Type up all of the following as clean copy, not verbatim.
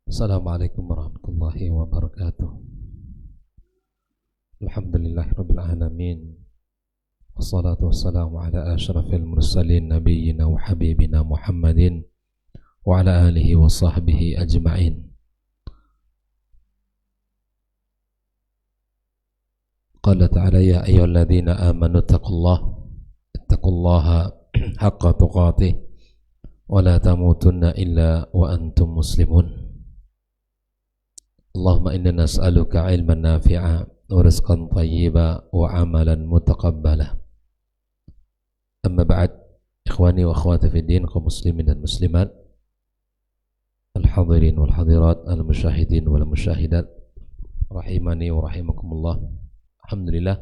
Assalamualaikum warahmatullahi wabarakatuh. Alhamdulillahirabbil alamin. Wassalatu wassalamu ala asyrafil mursalin nabiyyina wa habibina Muhammadin wa ala alihi wa sahbihi ajma'in. Qala ta'ala ya ayyuhalladzina amanu ittaqullaha haqqa tuqatih wa la tamutunna illa wa antum muslimun. Allahumma inna nas'aluka ilman nafi'a wa rizqan tayyiba wa amalan mutaqabbala. Amma ba'd, ikhwani wa akhwati fi din, kaum muslimin dan muslimat, al-hadirin wal hadirat, al-musyahidin wal musyahidat, rahimani wa rahimakumullah. Alhamdulillah,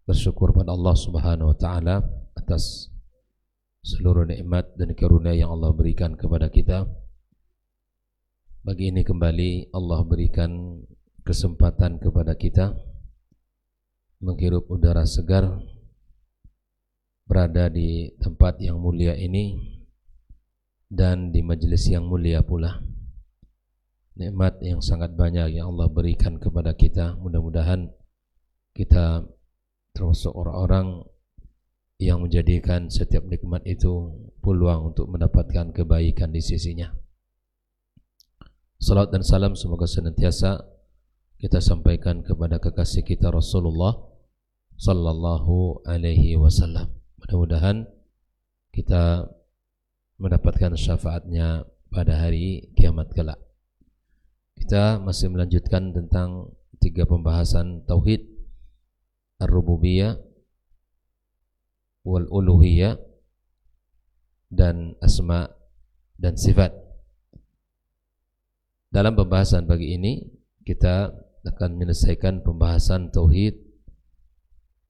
bersyukur pada Allah Subhanahu wa taala atas seluruh nikmat dan karunia yang Allah berikan kepada kita. Pagi ini kembali Allah berikan kesempatan kepada kita menghirup udara segar, berada di tempat yang mulia ini dan di majelis yang mulia pula. Nikmat yang sangat banyak yang Allah berikan kepada kita. Mudah-mudahan kita termasuk orang-orang yang menjadikan setiap nikmat itu peluang untuk mendapatkan kebaikan di sisinya. Salat dan salam semoga senantiasa kita sampaikan kepada kekasih kita Rasulullah sallallahu alaihi wasallam. Mudah-mudahan kita mendapatkan syafaatnya pada hari kiamat kelak. Kita masih melanjutkan tentang 3 pembahasan tauhid, ar-rububiyah, wal uluhiyah, dan asma dan sifat. Dalam pembahasan pagi ini kita akan menyelesaikan pembahasan tauhid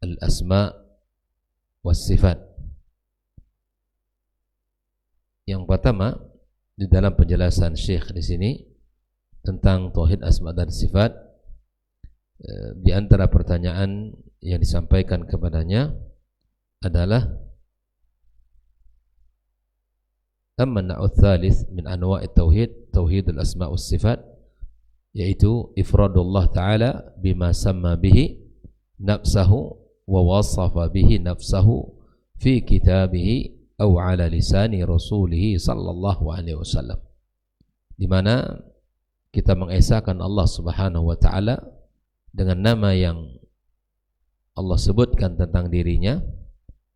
al-asma was sifat. Yang pertama, di dalam penjelasan Syekh di sini tentang tauhid asma dan sifat, di antara pertanyaan yang disampaikan kepadanya adalah An-naw'u tsalits min anwa'it tauhid, tauhidul asma' was sifat, yaitu ifradullah ta'ala bima samma bihi nafsahu wa wasafa bihi nafsahu fi kitabihi aw ala lisani rasulih sallallahu alaihi wasallam, di mana kita mengesahkan Allah Subhanahu wa taala dengan nama yang Allah sebutkan tentang dirinya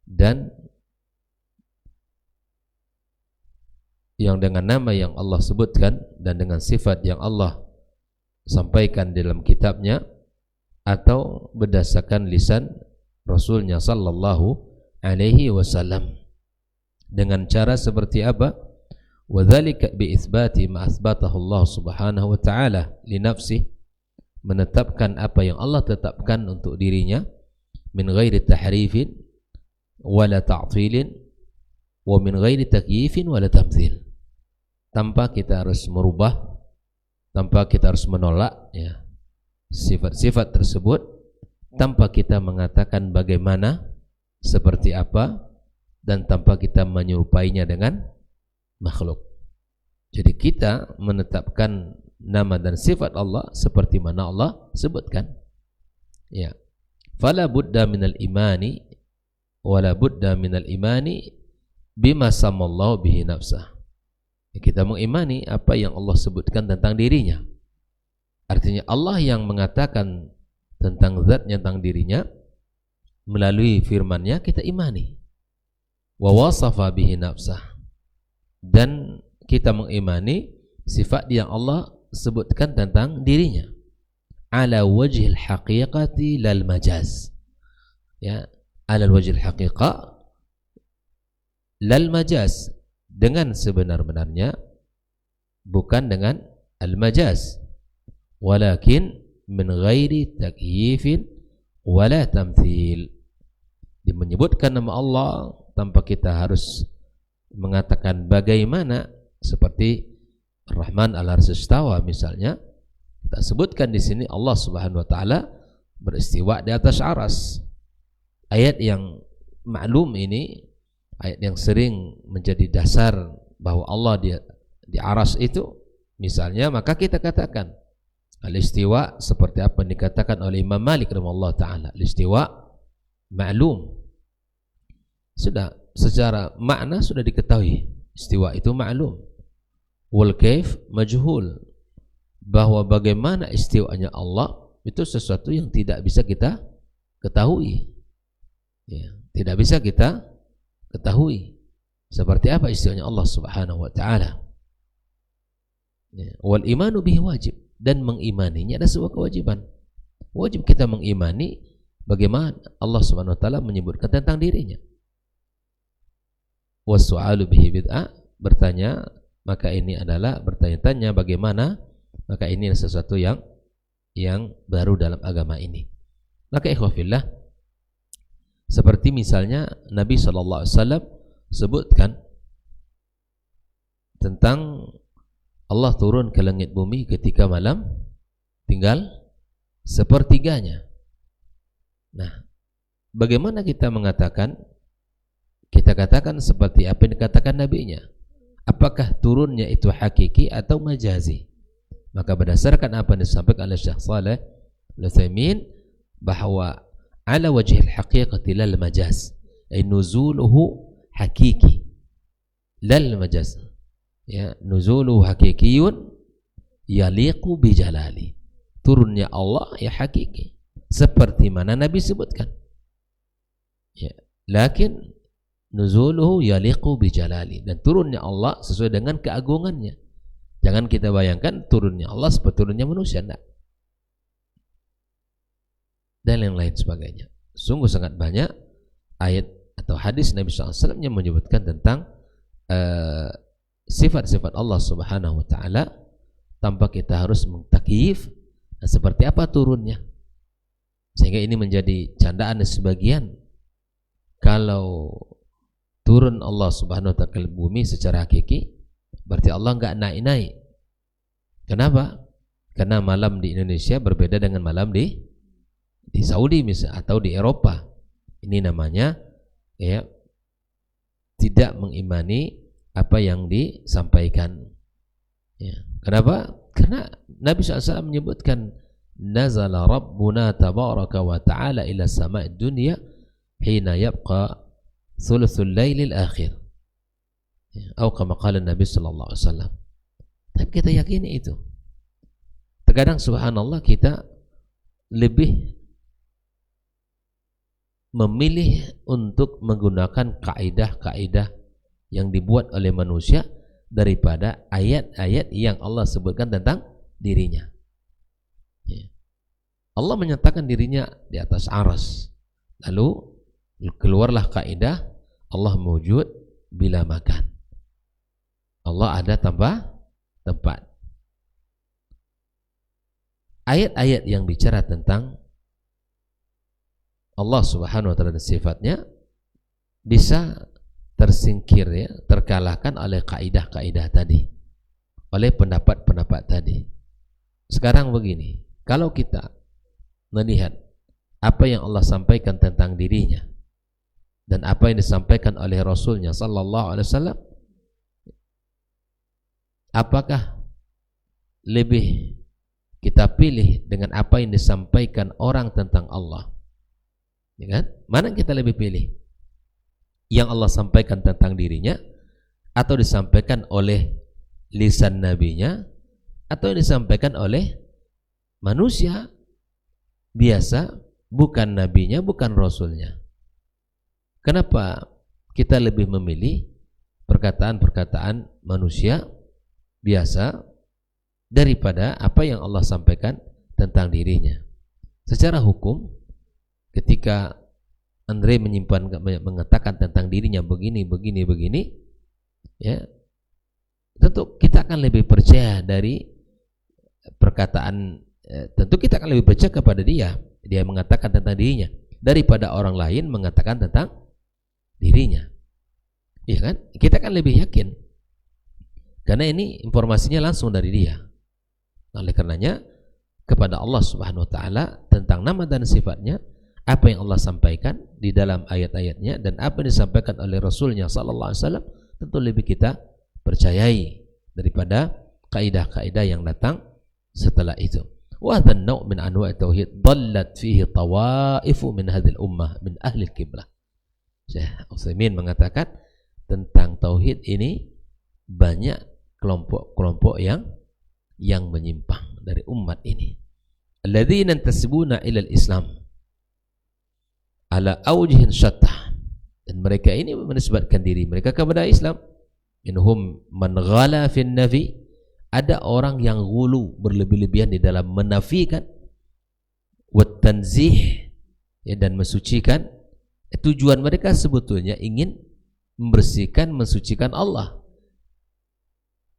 dan yang dengan nama yang Allah sebutkan dan dengan sifat yang Allah sampaikan dalam kitabnya atau berdasarkan lisan Rasulnya sallallahu alaihi wasallam. Dengan cara seperti apa? Wa dzalika bi itsbati ma atsbatahu Allah Subhanahu wa taala li nafsihi, menetapkan apa yang Allah tetapkan untuk dirinya, min ghairi tahrifin wala ta'tilin wa min ghairi takyifin wala tamthil, tanpa kita harus merubah, tanpa kita harus menolak ya sifat-sifat tersebut, tanpa kita mengatakan bagaimana, seperti apa, dan tanpa kita menyerupainya dengan makhluk. Jadi kita menetapkan nama dan sifat Allah seperti mana Allah sebutkan. Ya. Fala budda minal imani wala budda minal imani bima samallahu bihi nafsah. Kita mengimani apa yang Allah sebutkan tentang dirinya. Artinya Allah yang mengatakan tentang zatnya, tentang dirinya melalui firman-Nya, kita imani. Wa wasafa bihi nafsah, dan kita mengimani sifat yang Allah sebutkan tentang dirinya ala wajhil haqiqati lal majaz. Ya, ala wajhil haqiqa lal majaz, dengan sebenar-benarnya, bukan dengan al-majaz, walakin min ghairi takyifin wala tamthil. Menyebutkan nama Allah tanpa kita harus mengatakan bagaimana, seperti Ar-Rahman al-Arsy istawa misalnya. Kita sebutkan di sini Allah Subhanahu wa taala beristiwa di atas aras. Ayat yang maklum ini, ayat yang sering menjadi dasar bahwa Allah di aras itu misalnya, maka kita katakan al-istiwa seperti apa yang dikatakan oleh Imam Malik rahimahullah ta'ala. Al-istiwa ma'lum, sudah secara makna sudah diketahui, istiwa itu ma'lum. Wal kaif majhul, bahwa bagaimana istiwanya Allah itu sesuatu yang tidak bisa kita ketahui, ya, tidak bisa kita ketahui seperti apa istiwanya Allah subhanahu wa ta'ala, ya. Wal imanu bihi wajib, dan mengimaninya ada sebuah kewajiban. Wajib kita mengimani bagaimana Allah subhanahu wa ta'ala menyebutkan tentang dirinya. Wassu'alu bihi bid'ah, bertanya maka ini adalah bertanya-tanya bagaimana, maka ini adalah sesuatu yang baru dalam agama ini. Maka ikhwafillah, seperti misalnya Nabi SAW sebutkan tentang Allah turun ke langit bumi ketika malam tinggal sepertiganya. Nah, bagaimana kita mengatakan? Kita katakan seperti apa yang dikatakan nabinya. Apakah turunnya itu hakiki atau majazi? Maka berdasarkan apa yang disampaikan oleh Syekh Shalih Al-Utsaimin, bahwa ala wajhil haqiqati lal majaz, ay nuzuluhu hakiki lal majaz, ya, nuzuluhu hakikiyun yaliqu bi jalali, turunnya Allah ya hakiki seperti mana Nabi sebutkan, ya, lakin nuzuluhu yaliqu bi jalali, dan turunnya Allah sesuai dengan keagungannya. Jangan kita bayangkan turunnya Allah seperti turunnya manusia, enggak. Dan yang lain sebagainya. Sungguh sangat banyak ayat atau hadis Nabi SAW yang menyebutkan tentang sifat-sifat Allah subhanahu wa ta'ala, tanpa kita harus mengtakyif seperti apa turunnya. Sehingga ini menjadi candaan sebagian, kalau turun Allah subhanahu wa ta'ala ke bumi secara hakiki, berarti Allah enggak naik-naik. Kenapa? Karena malam di Indonesia berbeda dengan malam di Saudi misalnya, atau di Eropa. Ini namanya, ya, tidak mengimani apa yang disampaikan, ya. Kenapa? Karena Nabi SAW menyebutkan nazala rabbuna tabaraka wa ta'ala ila sama'id dunya hina yabqa thuluthul lailil akhir, atau kama qala Nabi sallallahu alaihi wasallam. Tapi kita yakini itu. Terkadang subhanallah kita lebih memilih untuk menggunakan kaidah-kaidah yang dibuat oleh manusia daripada ayat-ayat yang Allah sebutkan tentang dirinya. Allah menyatakan dirinya di atas aras, lalu keluarlah kaidah Allah mewujud bila makan. Allah ada tanpa tempat. Ayat-ayat yang bicara tentang Allah subhanahu wa ta'ala dan sifatnya bisa tersingkir, ya, terkalahkan oleh kaidah-kaidah tadi, oleh pendapat-pendapat tadi. Sekarang begini, kalau kita melihat apa yang Allah sampaikan tentang dirinya dan apa yang disampaikan oleh Rasulnya sallallahu alaihi wasallam, apakah lebih kita pilih dengan apa yang disampaikan orang tentang Allah, ya kan? Mana kita lebih pilih? Yang Allah sampaikan tentang dirinya, atau disampaikan oleh lisan nabinya, atau disampaikan oleh manusia biasa, bukan nabinya, bukan rasulnya? Kenapa kita lebih memilih perkataan-perkataan manusia biasa daripada apa yang Allah sampaikan tentang dirinya? Secara hukum, ketika Andre mengatakan tentang dirinya begini, ya, tentu kita akan lebih percaya dari perkataan, tentu kita akan lebih percaya kepada dia mengatakan tentang dirinya daripada orang lain mengatakan tentang dirinya, ya kan? Kita akan lebih yakin karena ini informasinya langsung dari dia. Oleh karenanya, kepada Allah subhanahu wa ta'ala tentang nama dan sifatnya, apa yang Allah sampaikan di dalam ayat-ayatnya dan apa yang disampaikan oleh Rasulnya sallallahu alaihi wasallam, tentu lebih kita percayai daripada kaidah-kaidah yang datang setelah itu. Wa hadha an-naw' min anwa' tauhid dallat fihi tawaifu min hadhihi al-ummah min ahli al-qiblah. Syekh Utsaimin mengatakan tentang tauhid ini banyak kelompok-kelompok yang menyimpang dari umat ini. Alladzina yantasibuna ila al-Islam ala awjihin syattah, dan mereka ini menisbatkan diri mereka kepada Islam. Minhum man ghala fin nafi, ada orang yang gulu, berlebih-lebihan di dalam menafikan, wat tanzih, ya, dan mensucikan. Tujuan mereka sebetulnya ingin membersihkan, mensucikan Allah.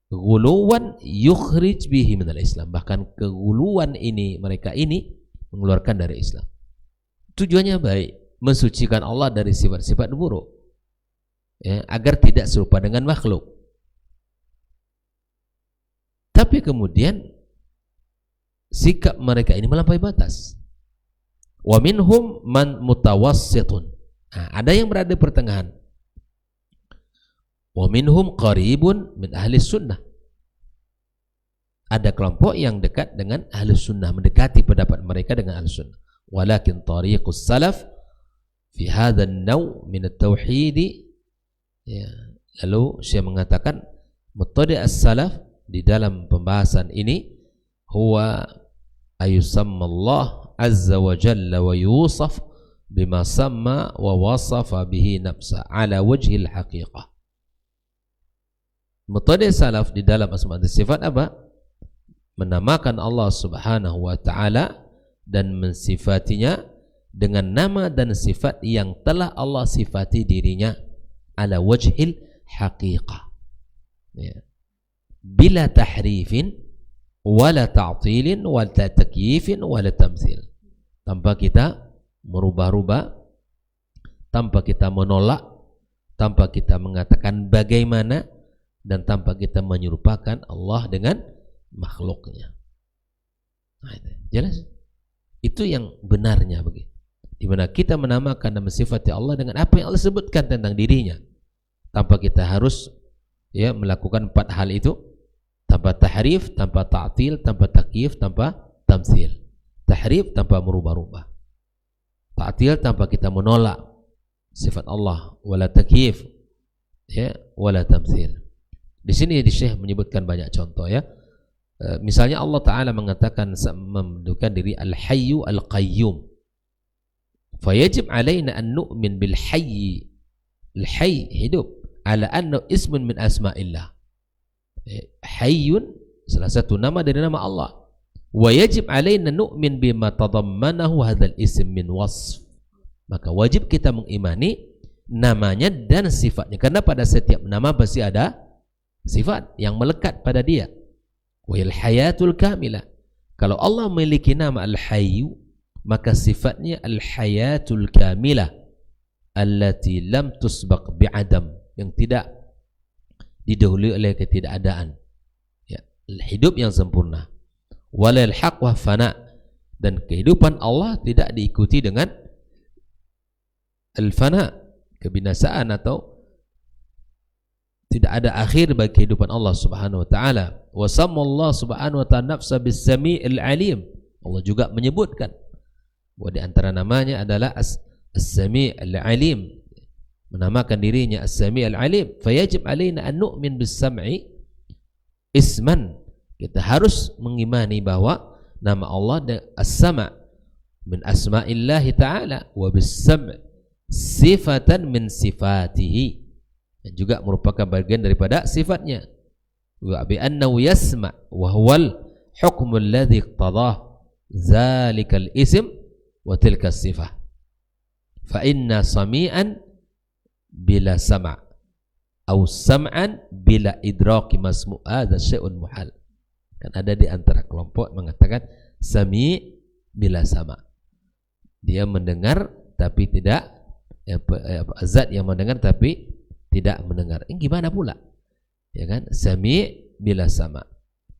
Guluwan yukhrij bihi minal Islam, bahkan keguluan ini, mereka ini mengeluarkan dari Islam. Tujuannya baik, mensucikan Allah dari sifat-sifat buruk, ya, agar tidak serupa dengan makhluk. Tapi kemudian sikap mereka ini melampaui batas. Wa minhum man mutawassitun, ada yang berada di pertengahan. Wa minhum qaribun min ahli sunnah, ada kelompok yang dekat dengan ahli sunnah, mendekati pendapat mereka dengan ahli sunnah. Walakin tariqus salaf fi hadha an-naw' min at-tauhid, ya, lalu saya mengatakan metode as-salaf di dalam pembahasan ini huwa ayusamma Allah azza wa jalla wa yusaf bima samma wa wasafa bihi nafsa ala wajhil haqiqah. Metode salaf di dalam asma dan sifat apa? Menamakan Allah subhanahu wa ta'ala dan mensifatinya dengan nama dan sifat yang telah Allah sifati dirinya ala wajhil haqiqah, ya, bila tahrifin wala ta'tilin wala takyifin wala tamthil, tanpa kita merubah-rubah, tanpa kita menolak, tanpa kita mengatakan bagaimana, dan tanpa kita menyerupakan Allah dengan makhluknya. Nah, itu jelas. Itu yang benarnya begitu. Di mana kita menamakan dan mensifati Allah dengan apa yang Allah sebutkan tentang dirinya, tanpa kita harus, ya, melakukan 4 hal itu, tanpa tahrif, tanpa ta'til, tanpa takyif, tanpa tamtsil. Tahrif tanpa merubah-rubah, ta'til tanpa kita menolak sifat Allah, wala takyif, ya, wala tamtsil. Di sini di Syekh menyebutkan banyak contoh, ya. Misalnya Allah Ta'ala mengatakan, mendudukan diri Al-Hayyu Al-Qayyum. Fayajib alaina an nu'min bil hayy. Al-Hayy, hidup, ala anna ismun min asma'illah. Hayyun, salah satu nama dari nama Allah. Wa yajib alaina nu'min bima tadammanahu hadzal ism min wasf. Maka wajib kita mengimani namanya dan sifatnya, karena pada setiap nama pasti ada sifat yang melekat pada dia. Wahil hayatul kamilah, kalau Allah memiliki nama Al-Hayyu, maka sifatnya Al-Hayatul Kamilah allati lam tusbaq bi'adam, yang tidak didahului oleh ketidakadaan, ya, hidup yang sempurna. Walal haq wa fana, dan kehidupan Allah tidak diikuti dengan al-fana, kebinasaan, atau tidak ada akhir bagi kehidupan Allah subhanahu wa ta'ala. Wa sammallahu subhanahu wa ta'ala nafsa bis-sami'il alim, Allah juga menyebutkan bahwa di antara namanya adalah as-sami'il alim, menamakan dirinya as-sami'il alim. Fayajib alaina an nu'min bis-sam'i isman, kita harus mengimani bahwa nama Allah as-sama' min asma'illahi ta'ala, wa bis-sam' sifatan min sifatihi, dan juga merupakan bagian daripada sifatnya. Wa bi annahu yasma' wa huwal hukmul ladzi iqtadah zalikal ism wa tilka sifah. Fa inna sami'an bila sama' atau sam'an bila idraki masmu' hadza syai'un muhal. Kan ada di antara kelompok mengatakan sami' bila sama', dia mendengar tapi tidak, zat yang mendengar tapi tidak mendengar. Ini gimana pula? Ya kan? Sami' bila sama',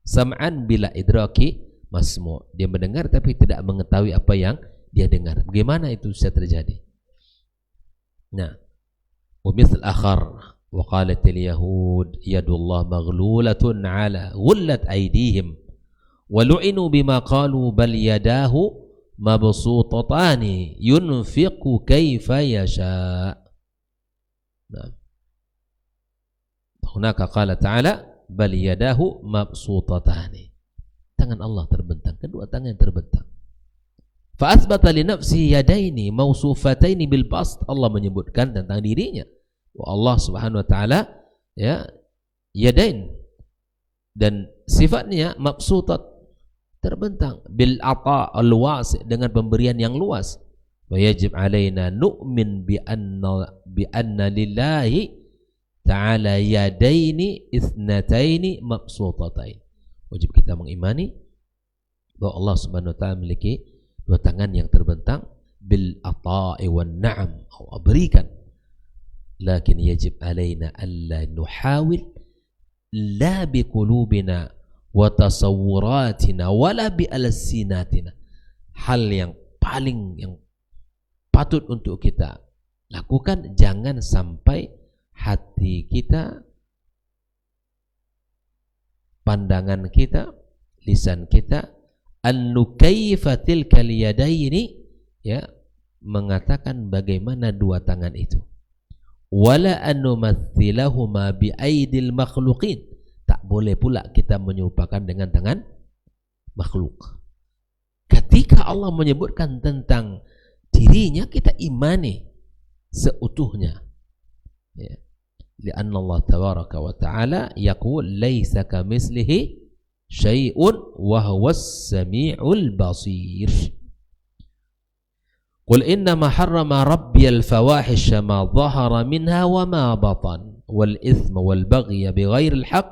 sam'an bila idraki masmu', dia mendengar tapi tidak mengetahui apa yang dia dengar. Bagaimana itu bisa terjadi? Nah, wa mithl akhar, wa qalatil yahud yadullah maghlulatun ala ghullat aydihim wa lu'inu bima qalu bal yadahu mabsutatani yunfiqu kaifa yasha. Nah, hunaka qala ta'ala bal yadahu mabsutatani, tangan Allah terbentang, kedua tangan terbentang. Fa athbata li nafsi yadaini mausufataini bil bast, Allah menyebutkan tentang dirinya wa Allah Subhanahu wa taala ya yadain, dan sifatnya mabsutat, terbentang, bil ata al wasi, dengan pemberian yang luas. Wa yajib alaina nu'min bi anna lillahi ta'ala yadaini ithnataini mabsutatain. Wajib kita mengimani bahwa Allah Subhanahu wa taala memiliki dua tangan yang terbentang, bil ata'i wan na'am, Allah berikan. Lakin yajib alaina alla nuhawil la bi qulubina wa tasawwuratina wala bi alsinatina. Hal yang patut untuk kita lakukan, jangan sampai hati kita, pandangan kita, lisan kita, an-nukayfa tilkal yadaini, ya, mengatakan bagaimana dua tangan itu. Wala an-numathilahuma bi aidil makhluqin, tak boleh pula kita menyerupakan dengan tangan makhluk. Ketika Allah menyebutkan tentang dirinya, kita imani seutuhnya, ya. Lianna Allah tabaraka wa ta'ala yaqul laisa kamitslihi syai'un wa huwas sami'ul basir. Qul innama harrama rabbiyal fawahisha ma dhahara minha wa ma batan wal ithma wal baghya bighairil haqq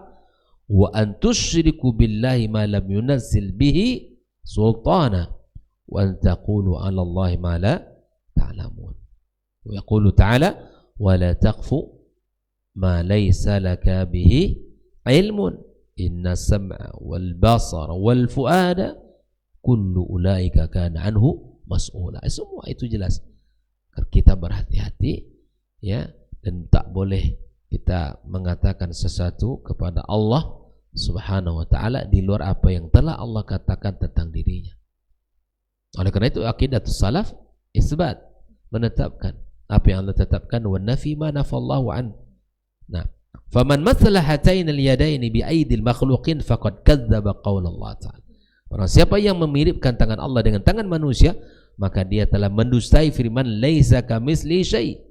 wa an tusyriku billahi ma lam yunazzil bihi sultana wa an taqulu 'ala Allahi ma la ta'lamun. Wa yaqulu ta'ala wa la taqfu ma laysa laka bihi ilmun inna sam'a wal basara wal fuada kullu ulaika kana anhu mas'ula. Semua itu jelas. Kita berhati-hati, ya, dan tak boleh kita mengatakan sesuatu kepada Allah Subhanahu wa taala di luar apa yang telah Allah katakan tentang dirinya. Oleh karena itu aqidatus salaf isbat, menetapkan apa yang Allah tetapkan, wa nafi ma nafallahu an. Nah, faman mathala hatain al-yadaini bi aidil makhluqin faqad kadzdzaba qaul Allah ta'ala. Barang siapa yang memiripkan tangan Allah dengan tangan manusia, maka dia telah mendustai firman laisa kamitsli syai'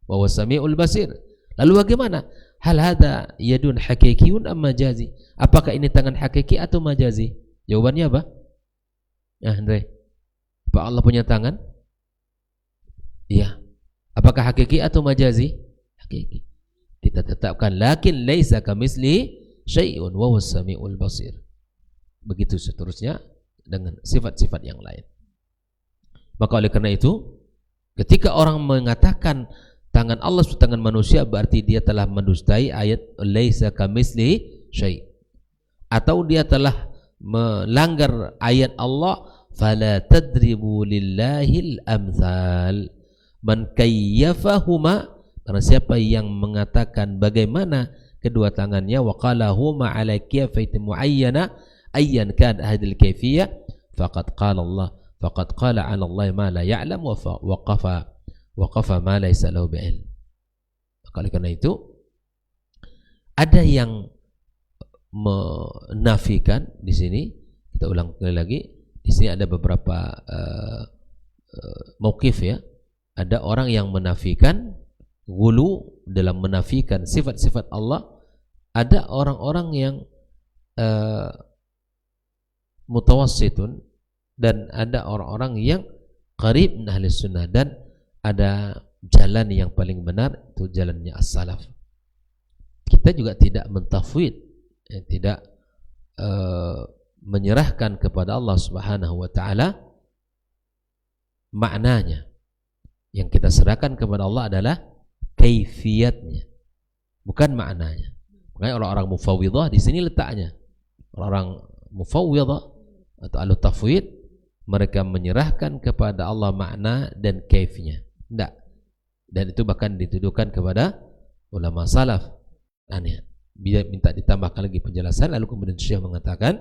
wa huwas samiul basir. Lalu bagaimana? Hal hada yadun hakikiyun am majazi? Apakah ini tangan hakiki atau majazi? Jawabannya apa? Ya, Andre. Apa Allah punya tangan? Iya. Apakah hakiki atau majazi? Hakiki. Kita tetapkan lakin laisa kamitsli syai'un wa huwas samiul basir. Begitu seterusnya dengan sifat-sifat yang lain. Maka oleh karena itu, ketika orang mengatakan tangan Allah seperti tangan manusia, berarti dia telah mendustai ayat laisa kamitsli syai', atau dia telah melanggar ayat Allah fala tadribu lillahil amsal man kayyafahuma. Karena siapa yang mengatakan bagaimana kedua tangannya, waqala huma ala kayfiyatin muayyana ayyan kan hadil kayfiyah faqad qala 'ala Allah ma la ya'lam wa waqafa ma laysa lahu bi'ilm. Oleh karena itu ada yang menafikan di sini, kita ulang sekali lagi, di sini ada beberapa mauqif, ya. Ada orang yang menafikan ghulu dalam menafikan sifat-sifat Allah. Ada orang-orang yang mutawassitun, dan ada orang-orang yang qarib min ahli sunnah, dan ada jalan yang paling benar, itu jalannya as-salaf. Kita juga tidak mentafwid, tidak menyerahkan kepada Allah Subhanahu wa taala maknanya. Yang kita serahkan kepada Allah adalah kaifiyatnya, bukan maknanya. Makanya orang-orang mufawwidah di sini letaknya. Orang-orang mufawwidah atau al-tafwid, mereka menyerahkan kepada Allah makna dan kaifnya. Tidak. Dan itu bahkan dituduhkan kepada ulama salaf. Aneh. Dia minta ditambahkan lagi penjelasan, lalu kemudian Syekh mengatakan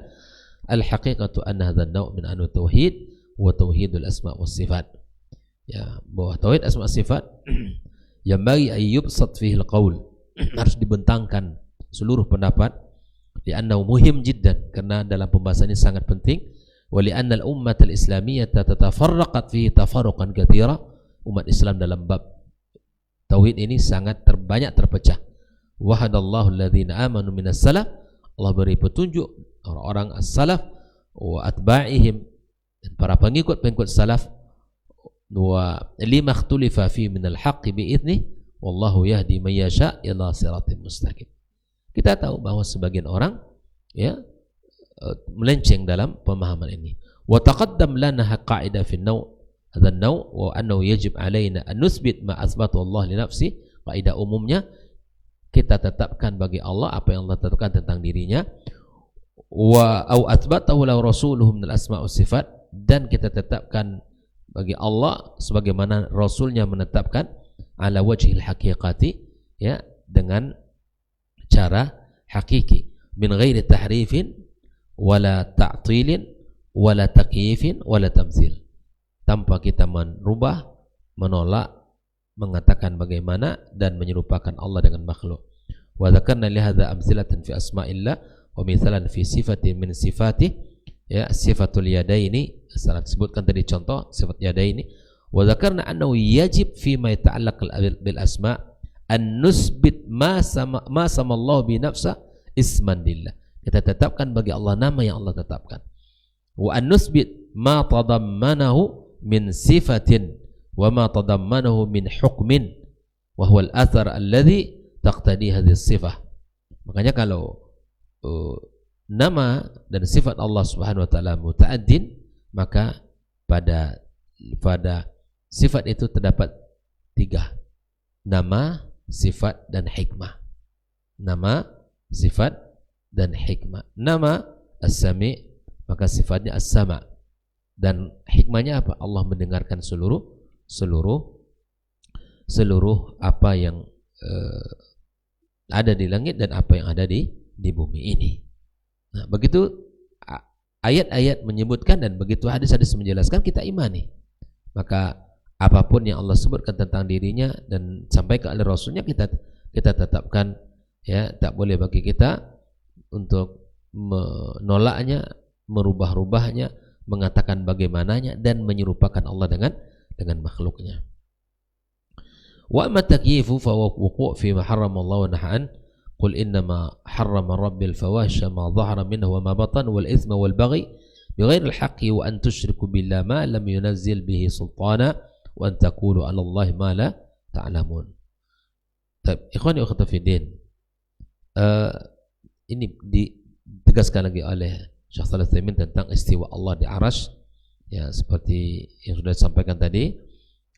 al-haqiqatu anna hadzal naw' min anu tauhid wa tauhidul asma' was sifat. Ya, bahwa tauhid asma' sifat yang bagi ayyubsat fihi al-qaul harus dibentangkan seluruh pendapat, li'annahu muhim jiddan, karena dalam pembahasan ini sangat penting, wa li'anna al-ummat al-islamiyyah tatafarraqat fihi tafarruqan katsira. Umat Islam dalam bab tauhid ini sangat banyak terpecah. Wahadallahu alladhina amanu minas salaf, Allah beri petunjuk orang-orang as-salaf wa atba'ihim, dan para pengikut-pengikut salaf, wa lima ikhtulifa fi minal haqqi bi'idnih wallahu yahdi man yasha ila siratim mustaqim. Kita tahu bahwa sebagian orang ya melenceng dalam pemahaman ini. Wa taqaddam lana qa'idah fi an-naw' hadha an-naw' wa annahu yajib alaina an nusbit ma athbata Allah li nafsi. Kaidah umumnya kita tetapkan bagi Allah apa yang Allah tetapkan tentang dirinya, wa au athbatahu lahu rasuluhu min al-asma' was sifat, dan kita tetapkan bagi Allah sebagaimana rasulnya menetapkan ala wajhil haqiqati, ya, dengan cara hakiki, min ghairi tahrifin wala ta'tilin wala takyifin wala tamthil, tanpa kita merubah, menolak, mengatakan bagaimana dan menyerupakan Allah dengan makhluk. Wa dzakarna li hadza amthilatan fi asma'illah wa mithalan fi sifatin min sifatih, ya, sifatul yadaini, salah disebutkan tadi contoh sifat yadaini. Wa dzakarna annahu yajib fi ma yata'allaq bil asma' an nusbit ma sama Allah bi nafsa isman lillah. Kita tetapkan bagi Allah nama yang Allah tetapkan. Wa an nusbit ma tadammanahu min sifatin wa ma tadammanahu min hukmin wa huwa al-athar alladhi taqtadi hadhihi sifah. Makanya kalau nama dan sifat Allah Subhanahu wa taala muta'addin, maka pada sifat itu terdapat tiga: nama, sifat, dan hikmah. Nama, sifat, dan hikmah. Nama as-sami', maka sifatnya as-sama', dan hikmahnya apa? Allah mendengarkan seluruh apa yang ada di langit dan apa yang ada di bumi ini. Nah, begitu ayat-ayat menyebutkan dan begitu hadis-hadis menjelaskan, kita imani. Maka apapun yang Allah sebutkan tentang dirinya dan sampaikan oleh Rasulnya, kita tetapkan, ya, tak boleh bagi kita untuk menolaknya, merubah-rubahnya, mengatakan bagaimananya dan menyerupakan Allah dengan makhluknya. Wa amma takyifu fa wuqu' fi ma harrama Allah wa nahan. Qul innama harrama rabbil fawahisha ma dhahara minha wa ma batan wal ithma wal baghi bighairi al haqqi wa an tusyriku billahi ma lam yunazzil bihi sultana wa an taqulu 'ala Allah ma la ta'lamun. Baik, ikhwani wa akhwati fi din. Ini ditegaskan lagi oleh Syekh Shalih Al-Utsaimin tentang istiwa Allah di Arsy, ya, seperti yang sudah disampaikan tadi.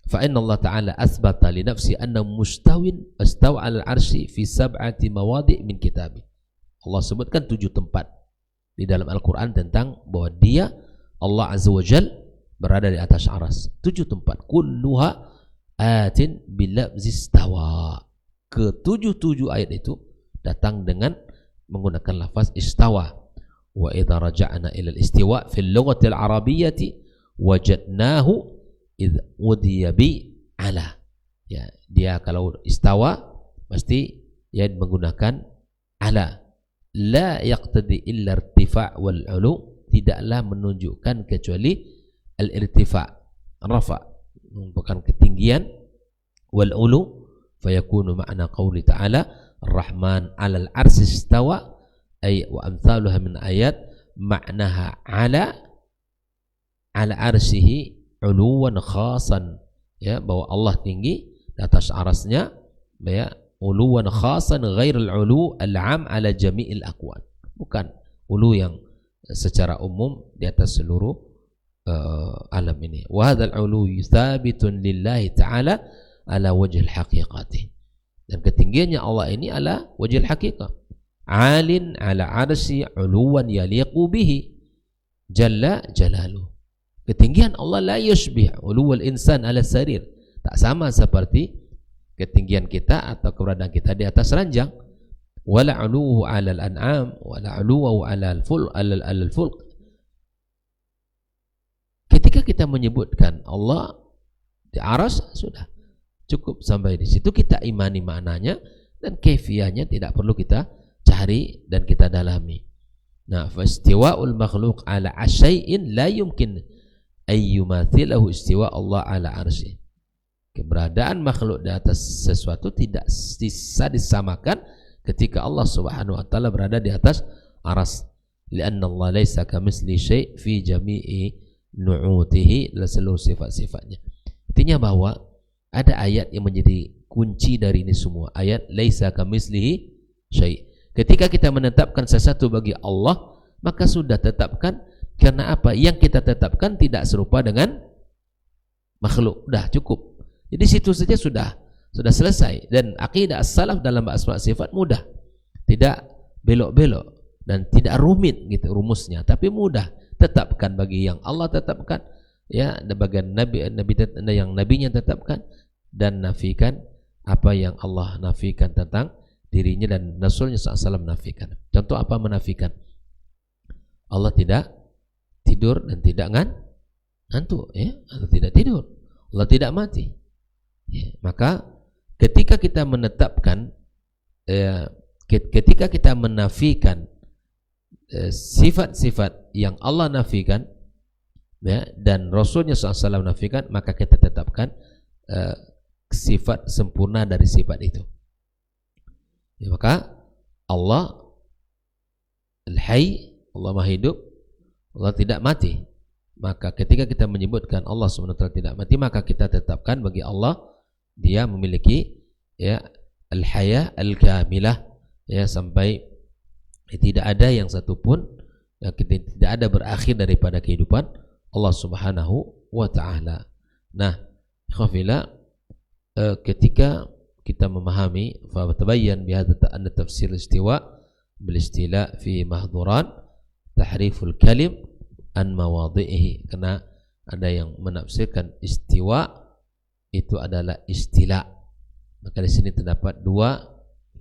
Fa inna Allah Ta'ala asbata li nafsi anna mustawin astawa 'ala al-'arsy fi sab'ati mawadi' min kitabih. Allah sebutkan 7 tempat di dalam Al-Qur'an tentang bahwa Dia, Allah Azza wa Jalla, berada di atas arsy. 7 tempat, kulluha atin bilafzi istawa. Ke-7 ayat itu datang dengan menggunakan lafaz istawa. Wa idza raja'na ila al-istiwa fil lughati al-arabiyyati wajadnahu idh udiya bi ala. Ya, dia kalau istawa pasti ya menggunakan ala. La yaqtadi illa irtifa' wal 'ulu, tidaklah menunjukkan kecuali al-irtifa', rafa', merupakan ketinggian, wal 'ulu fayakunu ma'na qauli ta'ala ar-rahman 'alal 'arsy istawa, ay wa amsaluha min ayat ma'naha 'ala 'arsyihi 'uluwan khasan, ya, bahwa Allah tinggi di atas arasnya, ya, 'uluwan khasan ghairul 'ulu al-'am 'ala jami'il aqwan, bukan ulu yang secara umum di atas seluruh alam ini. Wa hadzal 'ulu tsabitun lillahi ta'ala ala wajhil haqiqati, dan ketinggiannya Allah ini ala wajhil haqiqah. 'alin 'ala 'arsy 'uluwan yaliqu bihi jalla jalaluh. Ketinggian Allah la yushbih 'uluwal insan 'ala sarir, tak sama seperti ketinggian kita atau keberadaan kita di atas ranjang. Wala 'uluhu 'alal an'am wala 'uluhu 'alal fulk. Ketika kita menyebutkan Allah di aras, sudah cukup sampai di situ, kita imani maknanya, dan kaifiyahnya tidak perlu kita cari dan kita dalami. Nah, fastiwa'ul makhluq 'ala asyai'in la yumkin ayyumathilahu istiwa Allah 'ala arsy. Keberadaan makhluk di atas sesuatu tidak bisa disamakan ketika Allah Subhanahu wa taala berada di atas aras. Lianna Allah laisa kamitsli syai' fi jami'i nu'utihi, seluruh sifat-sifatnya. Artinya bahwa ada ayat yang menjadi kunci dari ini semua. Ayat laisa kamitslihi syai'. Ketika kita menetapkan sesuatu bagi Allah, maka sudah tetapkan, karena apa? Yang kita tetapkan tidak serupa dengan makhluk. Sudah cukup. Jadi situ saja sudah selesai. Dan akidah as-salaf dalam asma sifat mudah, tidak belok-belok dan tidak rumit gitu rumusnya, tapi mudah. Tetapkan bagi yang Allah tetapkan, ya, bagian nabi yang nabinya tetapkan, dan nafikan apa yang Allah nafikan tentang dirinya dan Rasulnya SAW nafikan. Contoh apa menafikan? Allah tidak tidur dan tidak ngantuk, ya, Allah tidak tidur, Allah tidak mati, ya. Maka ketika kita menetapkan, ketika kita menafikan sifat-sifat yang Allah nafikan, ya, dan Rasulnya SAW nafikan, maka kita tetapkan sifat sempurna dari sifat itu. Ya, maka Allah Al-Hayy, Allah Maha Hidup, Allah tidak mati. Maka ketika kita menyebutkan Allah SWT tidak mati, maka kita tetapkan bagi Allah dia memiliki, ya, al-haya al-kamilah, ya, sampai tidak ada yang satupun, ya, tidak ada berakhir daripada kehidupan Allah Subhanahu wa taala. Nah, khafila, ketika kita memahami fa tabayyan bi hadza anna tafsir istiwa bil istila fi mahdhuran tahriful kalim an mawadhihi, karena ada yang menafsirkan istiwa itu adalah istila. Maka di sini terdapat dua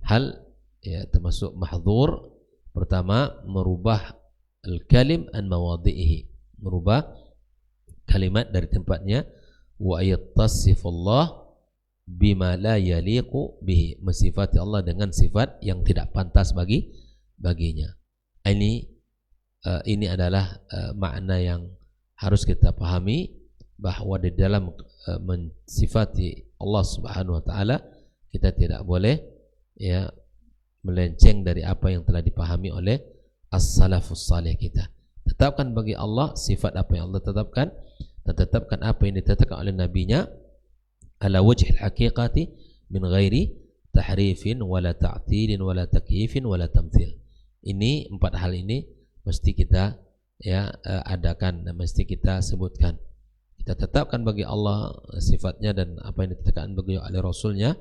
hal, ya, termasuk mahdhur. Pertama, merubah al-kalim an mawadhihi, merubah kalimat dari tempatnya, wa yattasifullah bima la yaliqu bihi, mensifati Allah dengan sifat yang tidak pantas baginya. Ini adalah makna yang harus kita pahami, bahwa di dalam mensifati Allah Subhanahu wa taala kita tidak boleh, ya, melenceng dari apa yang telah dipahami oleh as-salafus salih kita. Tetapkan bagi Allah sifat apa yang Allah tetapkan, dan tetapkan apa yang ditetapkan oleh nabinya ala wajhil haqiqati min ghairi tahrifin wala ta'tilin wala takyifin wala tamthil. Ini empat hal ini mesti kita, ya, adakan dan mesti kita sebutkan. Kita tetapkan bagi Allah sifatnya dan apa yang ditetapkan bagi oleh Rasulnya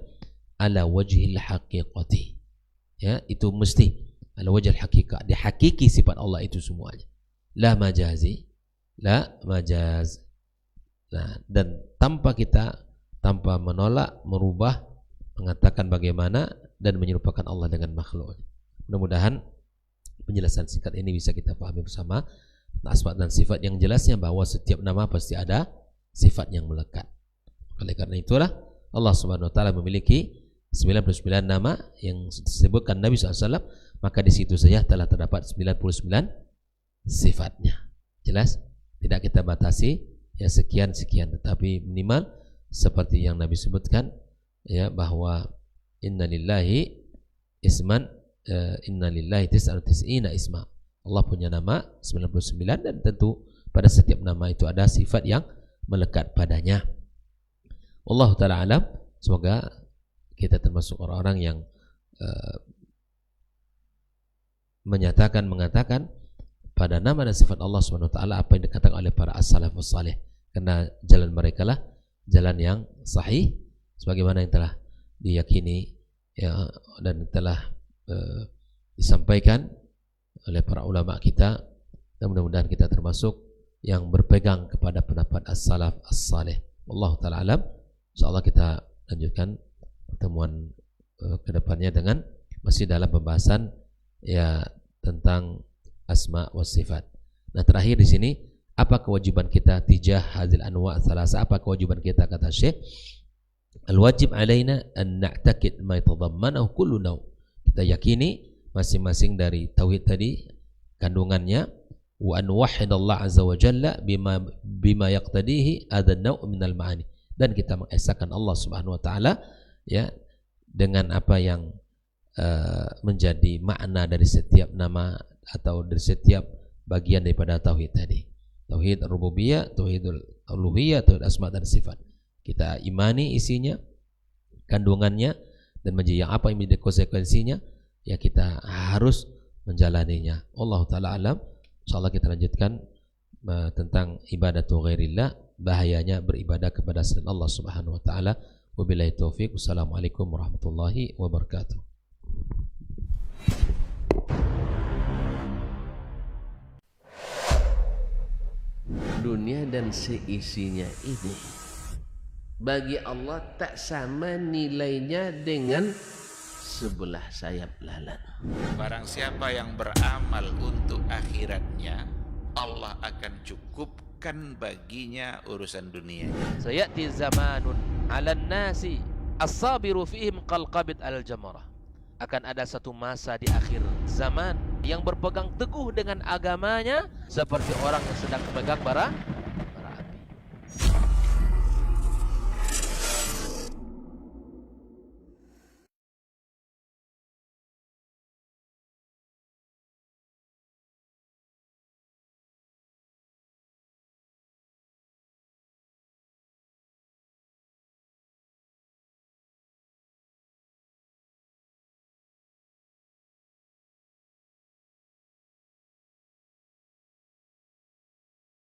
ala wajhil haqiqati, ya, itu mesti ala wajhil haqiqah, dihakiki sifat Allah itu semuanya, la majazi, la majaz. Nah, dan tanpa menolak, merubah, mengatakan bagaimana dan menyerupakan Allah dengan makhluk. Mudah-mudahan penjelasan singkat ini bisa kita pahami bersama. Asma dan sifat yang jelasnya bahwa setiap nama pasti ada sifat yang melekat. Oleh karena itulah Allah Subhanahu wa taala memiliki 99 nama yang disebutkan Nabi SAW, maka di situ saja telah terdapat 99 sifatnya. Jelas? Tidak kita batasi, ya, sekian, tetapi minimal seperti yang Nabi sebutkan, ya, bahwa innalillahi isman, innalillahi tis'ina isma. Allah punya nama 99, dan tentu pada setiap nama itu ada sifat yang melekat padanya. Wallahu ta'ala alam. Semoga kita termasuk orang-orang yang mengatakan pada nama dan sifat Allah Subhanahu wa taala apa yang dikatakan oleh para as-salafus salih, karena jalan mereka lah jalan yang sahih sebagaimana yang telah diyakini, ya, dan telah disampaikan oleh para ulama kita, dan mudah-mudahan kita termasuk yang berpegang kepada pendapat as-salaf as-salih. Wallahu ta'ala alam. Insyaallah kita lanjutkan pertemuan kedepannya dengan masih dalam pembahasan ya tentang asma wa sifat. Nah, terakhir di sini, apa kewajiban kita tijah hadil anwa' thalasa? Apa kewajiban kita, kata Syekh? Al-wajib alaina an na'taqid ma yatadammanahu kullu naw. Kita yakini masing-masing dari tauhid tadi kandungannya, wa an wahidallah azza wa jalla bima yaqtadihi adan naw' minal ma'ani. Dan kita mengesahkan Allah Subhanahu wa taala ya dengan apa yang menjadi makna dari setiap nama atau dari setiap bagian daripada tauhid tadi. Tauhid rububiyah, tauhidul uluhiyah, tauhid asma dan sifat. Kita imani isinya, kandungannya, dan menjadi apa yang menjadi konsekuensinya, ya kita harus menjalaninya. Allah taala alam. Insyaallah kita lanjutkan tentang ibadatu ghairillah, bahayanya beribadah kepada selain Allah Subhanahu wa taala. Wabillahi taufik. Wassalamualaikum warahmatullahi wabarakatuh. Dunia dan seisinya ini bagi Allah tak sama nilainya dengan sebelah sayap lalat. Barang siapa yang beramal untuk akhiratnya, Allah akan cukupkan baginya urusan dunia. Sayati zamanun 'alan nasi as-sabiru fihim qalqabit al-jamarah. Akan ada satu masa di akhir zaman yang berpegang teguh dengan agamanya seperti orang yang sedang memegang bara